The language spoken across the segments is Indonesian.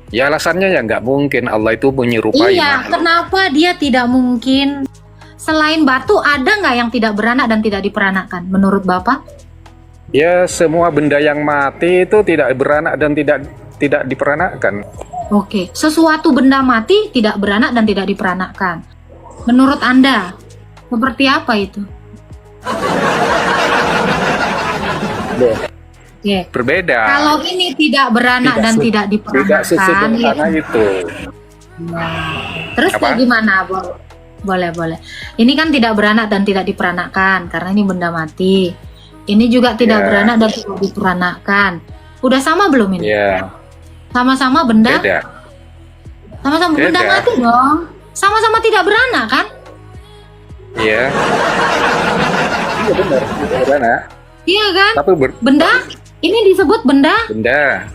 Ya alasannya ya nggak mungkin Allah itu menyerupai Iya, makhluk. kenapa dia tidak mungkin? Selain batu, ada nggak yang tidak beranak dan tidak diperanakan menurut Bapak? Ya semua benda yang mati itu tidak beranak dan tidak diperanakkan. Oke, sesuatu benda mati tidak beranak dan tidak diperanakkan. Menurut Anda, seperti apa itu? Oke. Berbeda. Kalau ini tidak beranak dan tidak Tidak diperanakkan, sesederhana itu. terus Apa? kayak gimana? Boleh. Ini kan tidak beranak dan tidak diperanakkan karena ini benda mati. Ini juga tidak Ya. beranak dan tidak diperanakkan. Udah sama belum ini? Ya, Sama-sama benda? beda. Sama-sama benda Beda. mati dong. Sama-sama tidak beranak kan? Iya. Iya benar, tidak beranak. Iya kan? Tapi Benda? Ini disebut benda? benda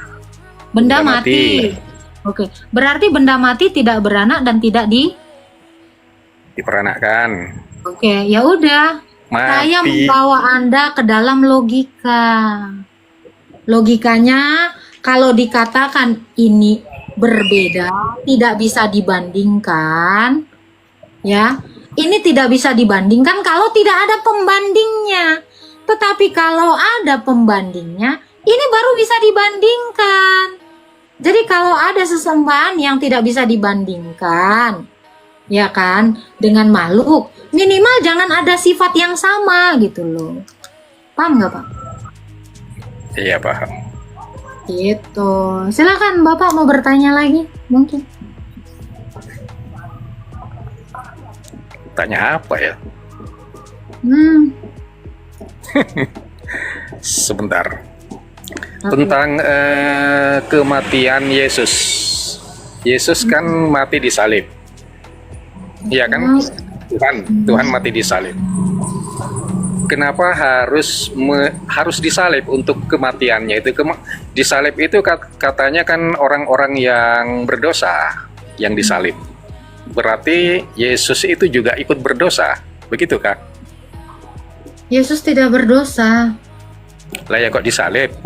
Benda Benda mati. Oke. Berarti benda mati tidak beranak dan tidak diperanakkan. Oke, ya udah. Saya Mati. membawa Anda ke dalam logika. Logikanya kalau dikatakan ini berbeda, tidak bisa dibandingkan, ya. Ini tidak bisa dibandingkan kalau tidak ada pembandingnya. Tetapi kalau ada pembandingnya, ini baru bisa dibandingkan. Jadi kalau ada sesembahan yang tidak bisa dibandingkan, ya kan, dengan makhluk, minimal jangan ada sifat yang sama gitu loh. Paham nggak Pak? Iya paham. Gitu. Silakan Bapak mau bertanya lagi mungkin. Tanya apa ya? Sebentar. Tentang kematian Yesus. Yesus kan mati di salib. Iya kan? Tuhan mati di salib. Kenapa harus disalib untuk kematiannya itu? Disalib itu katanya kan orang-orang yang berdosa yang disalib. Berarti Yesus itu juga ikut berdosa. Begitu Kak? Yesus tidak berdosa. Lah ya kok disalib?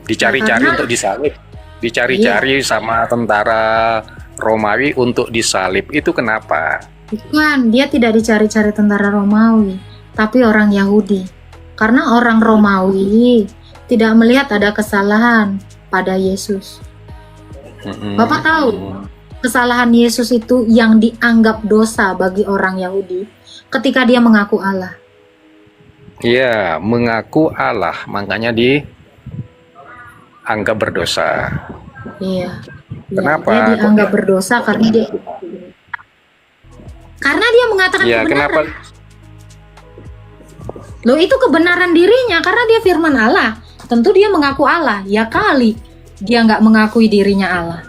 Dicari-cari Ya, karena- untuk disalib. Dicari-cari sama tentara Romawi untuk disalib. Itu kenapa? Bukan, dia tidak dicari-cari tentara Romawi, tapi orang Yahudi. Karena orang Romawi tidak melihat ada kesalahan pada Yesus. Bapak tahu, kesalahan Yesus itu yang dianggap dosa bagi orang Yahudi ketika dia mengaku Allah. Iya, mengaku Allah, makanya dianggap berdosa. Iya. Iya, Kenapa? dia dianggap berdosa karena dia mengatakan Iya, kebenaran. kenapa? Loh, itu kebenaran dirinya karena dia firman Allah. Tentu dia mengaku Allah. Ya kali dia nggak mengakui dirinya Allah.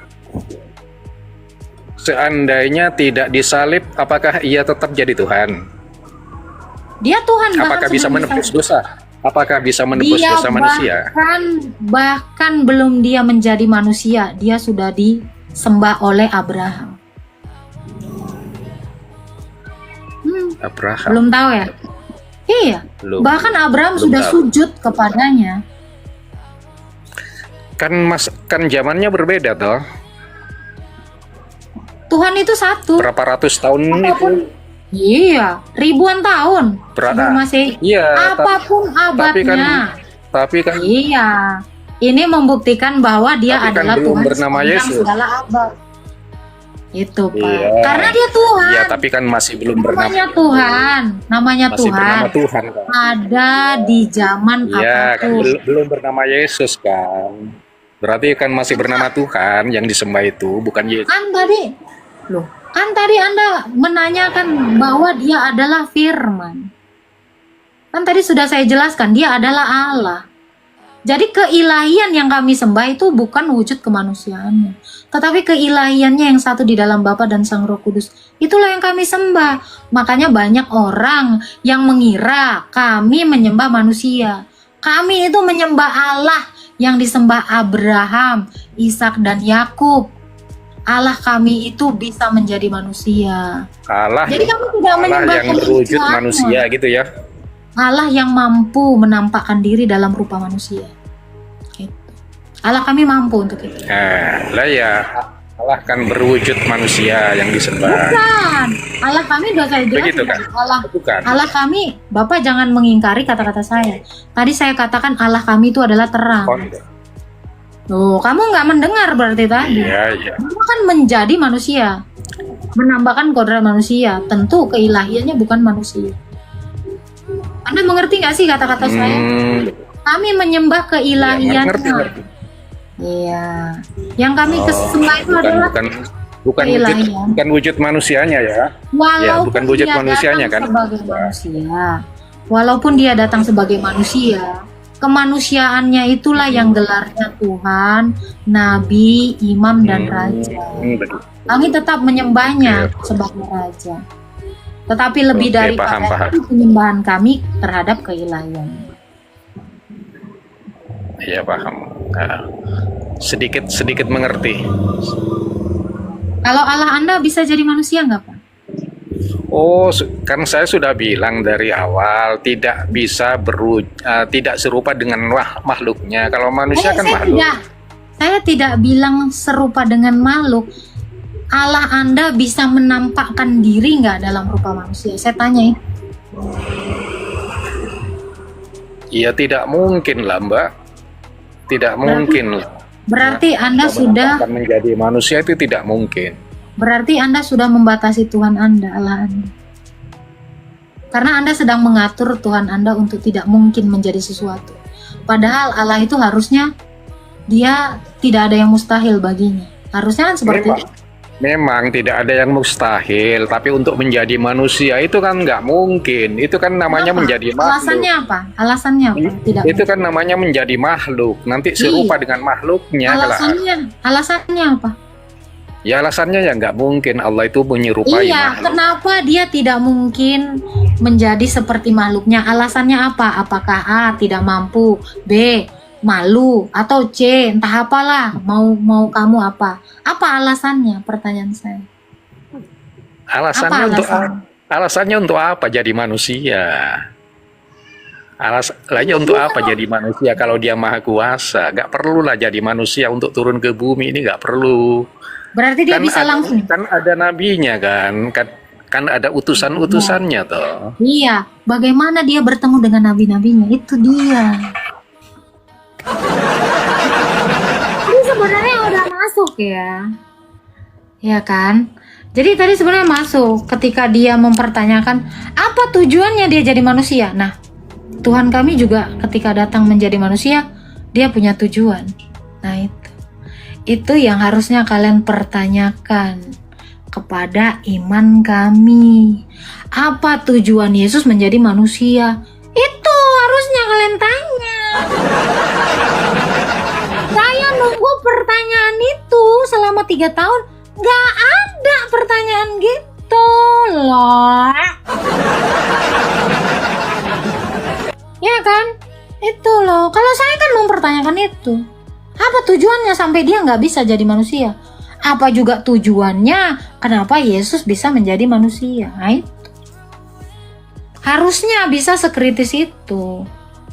Seandainya tidak disalib, apakah ia tetap jadi Tuhan? Dia Tuhan. Apakah bisa menebus dosa? Apakah bisa menebus Dia dosa manusia? bahkan belum dia menjadi manusia, dia sudah disembah oleh Abraham. Abraham. Belum tahu ya? Iya. Belum. Bahkan Abraham Belum sudah tahu. sujud kepadanya. Kan zamannya berbeda toh. Tuhan itu satu. Berapa ratus tahun itu? Iya, ribuan tahun sebelum Masehi. Iya, Apapun abadnya. tapi kan Iya. Ini membuktikan bahwa dia Tapi kan adalah belum Tuhan bernama sepanjang Yesus. segala abad. Itu, Pak. Iya. Karena dia Tuhan. Iya, tapi kan masih belum bernama Namanya Tuhan. Namanya masih Tuhan. bernama Tuhan kan. Ada di zaman Iya, kan apapun. belum bernama Yesus kan. Berarti kan masih bernama Tuhan yang disembah itu, bukan Yesus. Kan tadi Anda menanyakan bahwa dia adalah firman. Kan tadi sudah saya jelaskan, dia adalah Allah. Jadi keilahian yang kami sembah itu bukan wujud kemanusiaannya, tetapi keilahiannya yang satu di dalam Bapa dan Sang Roh Kudus. Itulah yang kami sembah. Makanya banyak orang yang mengira kami menyembah manusia. Kami itu menyembah Allah yang disembah Abraham, Ishak dan Yakub. Allah kami itu bisa menjadi manusia. Allah, Jadi kami tidak Allah menyembah yang berwujud kemanusiaan. manusia gitu ya. Allah yang mampu menampakkan diri dalam rupa manusia. Gitu. Allah kami mampu untuk itu. Nah, lah ya Allah kan berwujud manusia yang disembah. Bukan. Allah kami udah saya jelaskan. Begitu kan? Bukan. Allah kami, Bapak jangan mengingkari kata-kata saya. Tadi saya katakan Allah kami itu adalah terang. Oh, enggak. Loh, kamu nggak mendengar berarti tadi. Iya. Kamu kan menjadi manusia, menambahkan kodrat manusia. Tentu keilahiannya bukan manusia. Anda mengerti nggak sih kata-kata saya? Kami menyembah Iya, keilahiannya. ngerti. Iya. Yang kami kesembah itu adalah bukan wujud manusianya ya. walaupun bukan wujud dia manusianya datang kan. sebagai manusia. Walaupun dia datang sebagai manusia, kemanusiaannya itulah yang gelarnya Tuhan, Nabi, Imam dan Raja. Betul. Kami tetap menyembahnya Oke. sebagai Raja. Tetapi lebih Oke, daripada paham. itu penyembahan kami terhadap keilahian. Iya paham. Nah, sedikit mengerti. Kalau Allah Anda bisa jadi manusia nggak Pak? Oh, kan saya sudah bilang dari awal tidak bisa tidak serupa dengan makhluknya. Kalau manusia kan makhluk. Saya tidak bilang serupa dengan makhluk. Allah Anda bisa menampakkan diri nggak dalam rupa manusia? Saya tanya itu. Iya tidak mungkin lah Mbak. Tidak mungkin lah. Berarti Anda sudah Menampakkan menjadi manusia itu tidak mungkin. Berarti Anda sudah membatasi Tuhan Anda, Allah Anda. Karena Anda sedang mengatur Tuhan Anda untuk tidak mungkin menjadi sesuatu. Padahal Allah itu harusnya dia tidak ada yang mustahil baginya. Harusnya kan seperti itu. Memang tidak ada yang mustahil, tapi untuk menjadi manusia itu kan nggak mungkin. Itu kan namanya Kenapa? menjadi makhluk. Alasannya apa? Alasannya apa? Tidak Itu kan namanya menjadi makhluk. Nanti serupa dengan makhluknya. Alasannya apa? Ya alasannya ya nggak mungkin Allah itu menyerupai Iya, makhluk. kenapa dia tidak mungkin menjadi seperti makhluknya? Alasannya apa? Apakah A tidak mampu, B malu, atau C entah apalah, mau kamu apa? Apa alasannya? Pertanyaan saya. Alasannya Apa alasannya untuk apa jadi manusia? Alasannya untuk apa jadi manusia kalau dia maha kuasa? Nggak perlulah jadi manusia untuk turun ke bumi, ini nggak perlu. Berarti dia bisa langsung. Kan ada nabinya kan ada utusan-utusannya toh. Iya, bagaimana dia bertemu dengan nabi-nabinya? Itu dia. Ini sebenarnya udah masuk ya. Ya kan? Jadi tadi sebenarnya masuk ketika dia mempertanyakan apa tujuannya dia jadi manusia. Nah, Tuhan kami juga ketika datang menjadi manusia, dia punya tujuan. Nah, itu yang harusnya kalian pertanyakan kepada iman kami. Apa tujuan Yesus menjadi manusia? Itu harusnya kalian tanya. Saya nunggu pertanyaan itu selama 3 tahun. Gak ada pertanyaan gitu loh. Ya kan? Itu loh. Kalau saya kan mempertanyakan itu. Apa tujuannya sampai dia nggak bisa jadi manusia? Apa juga tujuannya kenapa Yesus bisa menjadi manusia? Nah, itu. Harusnya bisa sekritis itu.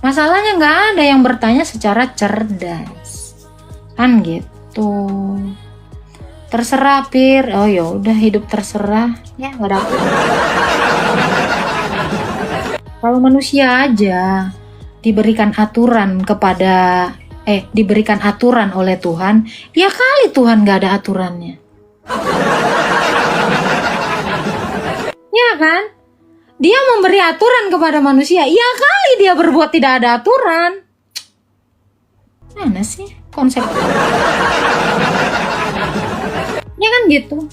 Masalahnya nggak ada yang bertanya secara cerdas. Kan gitu. Terserah Pir. Oh ya udah hidup terserah. Ya nggak ada apa. Kalau manusia aja diberikan aturan diberikan aturan oleh Tuhan, ya kali Tuhan nggak ada aturannya. Ya kan? Dia memberi aturan kepada manusia, ya kali dia berbuat tidak ada aturan. Mana sih konsep? Ya kan gitu.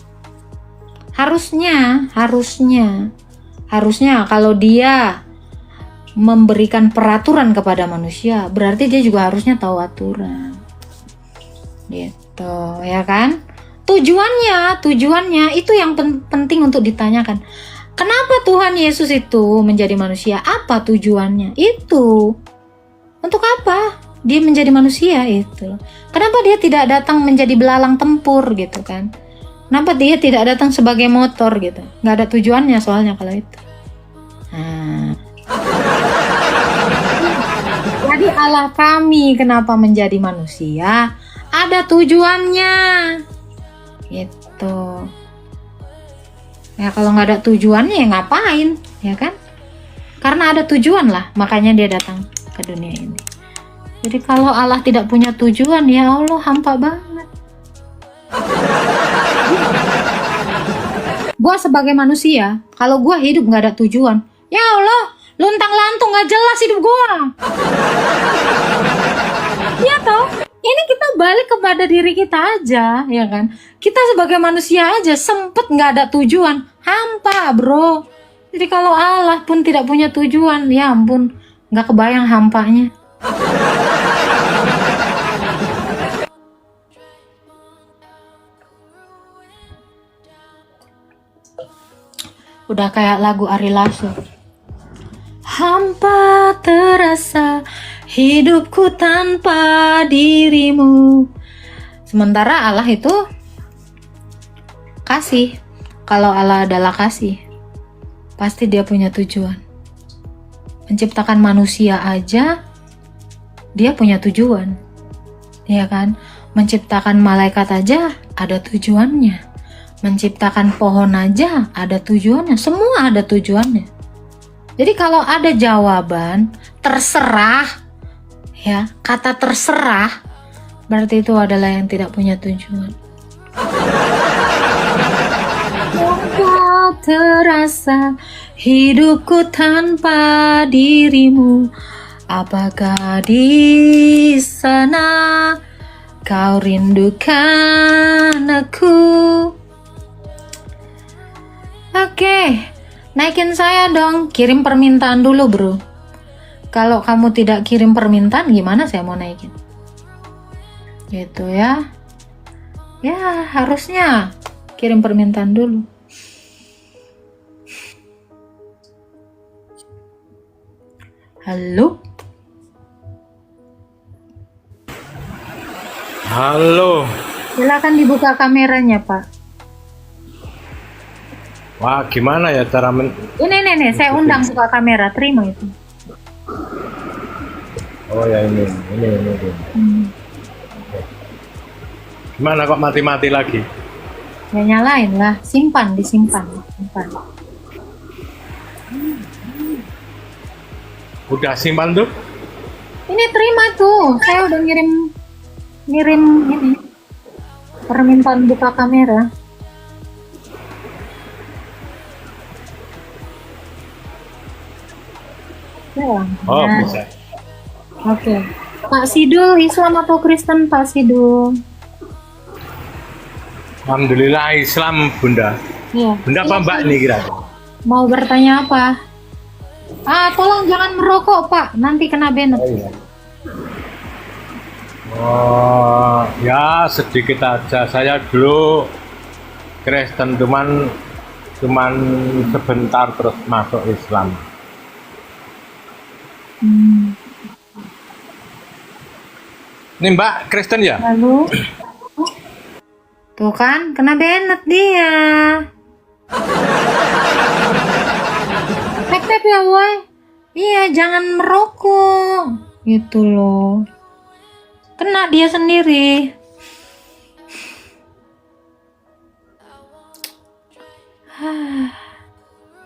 Harusnya kalau dia memberikan peraturan kepada manusia, berarti dia juga harusnya tahu aturan. Gitu, ya kan? Tujuannya itu yang penting untuk ditanyakan. Kenapa Tuhan Yesus itu menjadi manusia? Apa tujuannya? Itu. Untuk apa dia menjadi manusia itu? Kenapa dia tidak datang menjadi belalang tempur gitu kan? Kenapa dia tidak datang sebagai motor gitu? Nggak ada tujuannya soalnya kalau itu. Nah. Jadi Allah kami kenapa menjadi manusia? Ada tujuannya. Gitu. Ya kalau nggak ada tujuannya ya ngapain, ya kan? Karena ada tujuan lah, makanya dia datang ke dunia ini. Jadi kalau Allah tidak punya tujuan, ya Allah hampa banget. Gua sebagai manusia, kalau gua hidup nggak ada tujuan, ya Allah, luntang-lantung nggak jelas hidup gua. Iya toh? Ini kita balik kepada diri kita aja, ya kan? Kita sebagai manusia aja sempet nggak ada tujuan, hampa bro. Jadi kalau Allah pun tidak punya tujuan, ya ampun, nggak kebayang hampanya. Udah kayak lagu Ari Lasso. Hampa terasa hidupku tanpa dirimu. Sementara Allah itu kasih. Kalau Allah adalah kasih, pasti dia punya tujuan. Menciptakan manusia aja, dia punya tujuan. Ya kan? Menciptakan malaikat aja ada tujuannya. Menciptakan pohon aja ada tujuannya. Semua ada tujuannya. Jadi kalau ada jawaban terserah, ya, kata terserah, berarti itu adalah yang tidak punya tujuan. Kau terasa hidupku tanpa dirimu. Apakah di sana kau rindukan aku? Oke, naikin saya dong. Kirim permintaan dulu bro. Kalau kamu tidak kirim permintaan, gimana saya mau naikin? Gitu ya. Ya harusnya kirim permintaan dulu. Halo? Halo. Silakan dibuka kameranya Pak. Wah, gimana ya cara Ini, saya undang buka kamera, terima itu. Oh ya ini. Gimana kok mati-mati lagi? Ya nyalain lah, disimpan. Udah simpan tuh? Ini terima tuh, saya udah ngirim ini permintaan buka kamera. Ya, Oh nah. bisa. Oke. Pak Sidul, Islam atau Kristen Pak Sidul? Alhamdulillah Islam Bunda. Iya. Bunda apa Mbak nih kira? Mau bertanya apa? Tolong jangan merokok Pak, nanti kena banned. Oh iya. Oh ya sedikit aja. Saya dulu Kristen cuman sebentar terus masuk Islam. Ini Mbak Kristen ya? Lalu, tuh kan, kena banned dia. Tep ya woy. Iya, jangan merokok. Gitu loh. Kena dia sendiri.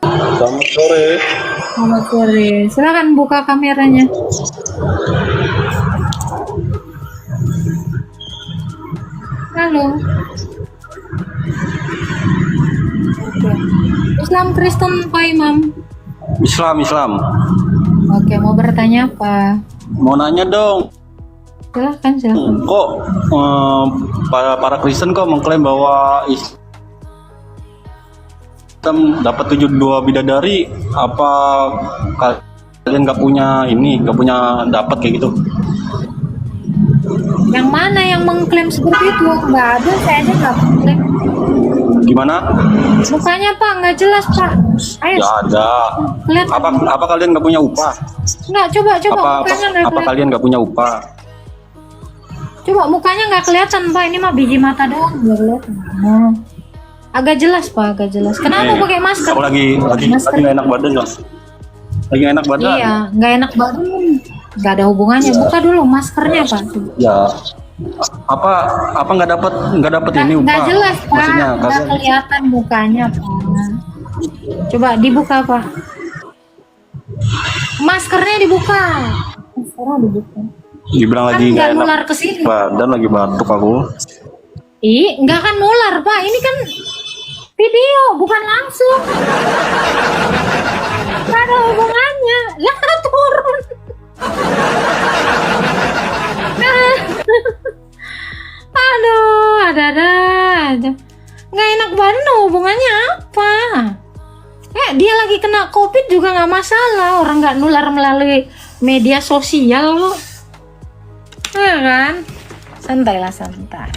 Selamat sore. Selamat sore. Silakan buka kameranya. Halo. Islam Kristen Pak Imam. Islam. Oke, mau bertanya apa? Mau nanya dong, Silakan. kok para Kristen kok mengklaim bahwa Islam dapat 72 bidadari? Apa kalian nggak punya dapat kayak gitu? Yang mana yang mengklaim seperti itu? Nggak ada, saya aja nggak mengklaim. Gimana? Mukanya Pak, nggak jelas Pak. Ayo, Ya ada. lihat. Apa kalian nggak punya upah? Nggak, coba mukanya nggak Apa kelihatan. kalian nggak punya upah? Coba mukanya nggak kelihatan Pak, ini mah biji mata doang, nggak kelihatan. Nah, agak jelas Pak, agak jelas. Kenapa pakai masker? Aku lagi nggak enak badan loh. Lagi nggak enak badan. Iya, nggak enak badan. Nggak ada hubungannya. Buka dulu maskernya Pak. Ya, apa nggak dapat ini Nggak Pak? jelas Pak, Maksudnya nggak kalian kelihatan mukanya Pak. Coba dibuka Pak. Maskernya dibuka. Maskernya dibuka. dibilang Kan lagi nggak nggak enak nular ke sini. badan, lagi batuk aku. Ih, nggak akan nular Pak. Ini kan video, bukan langsung. Nggak ada hubungannya. Lah turun. Aduh, ada aja. Nggak enak badan, hubungannya apa? Dia lagi kena COVID juga nggak masalah. Orang nggak nular melalui media sosial kok. Ya kan? Santai lah, santai.